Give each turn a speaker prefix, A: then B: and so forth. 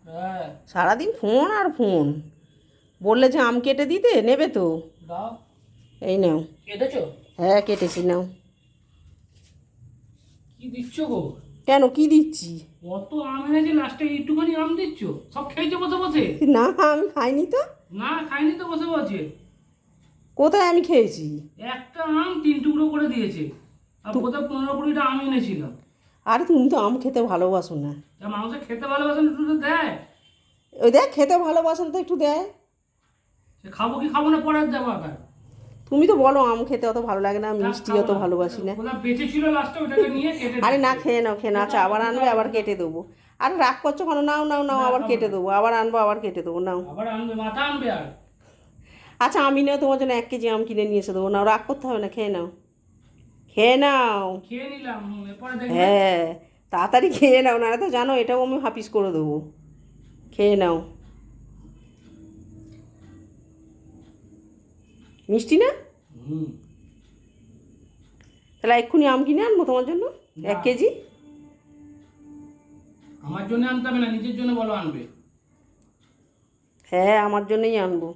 A: হ্যাঁ,
B: সারাদিন ফোন আর ফোন। বললে যে আম কেটে দিতে, নেবে তো?
A: দাও।
B: এই নাও।
A: কেটেছো?
B: হ্যাঁ কেটেছি, নাও।
A: কি দিচ্ছ গো?
B: কেন, কি দিচ্ছি?
A: কত আম এনেছে, লাস্টে একটুখানি আম দিচ্ছ? সব খেয়েছো বসে বসে?
B: না আমি খাইনি তো।
A: না, খাইনি তো বসে বসে।
B: কোথায় আমি খেয়েছি?
A: একটা আম 3 টুকরো করে দিয়েছে। আর
B: তু
A: বোধহয় 15-20টা আম এনেছিলাম।
B: আরে তুমি তো আম খেতে ভালোবাসো না।
A: যা মানুষ খেতে ভালোবাসেন একটু তো দেয়।
B: ওই দেখ, খেতে ভালোবাসেন তো একটু দেয়।
A: সে খাবো কি খাবো না পরের দেবো আবার।
B: তুমি তো বলো আম খেতে অত ভালো লাগে না,
A: না,
B: মিষ্টি
A: খাবো
B: অত
A: না।
B: ভালোবাসি না।
A: ওটা বেঁচে ছিল, লাস্টে ওটাকে নিয়ে কেটে
B: আরে না,
A: দিচ্ছে।
B: খেয়ে নাও, খেয়ে নাও। আচ্ছা, আবার আনবে, আবার কেটে দেবো। আরে রাগ করছো কেন? নাও নাও নাও,
A: না,
B: আবার
A: খাবো
B: কেটে
A: না।
B: দেবো, আবার আনবো, আবার কেটে দেবো, নাও।
A: আবার আনবে, মাথা আনবে আর।
B: আচ্ছা আমি না তোমার জন্য 1 কেজি আম কিনে নিয়ে এসে দেবো, নাও, রাগ করতে হবে না, খেয়ে নাও। খেয়ে নাও।
A: খেয়ে নিলাম, এরপরে দেখবে।
B: হ্যাঁ, তাড়াতাড়ি খেয়ে নাও, নাহলে তো জানো এটাও আমি হাপিস করে দেবো। খেয়ে নাও। মিষ্টি না?
A: হুম।
B: তাহলে এক্ষুনি আম কিনে আনবো তোমার জন্য,
A: না,
B: 1 কেজি।
A: আমার জন্য আনতে হবে না, নিজের জন্য বলো আনবে।
B: হ্যাঁ আমার জন্যই আনবো।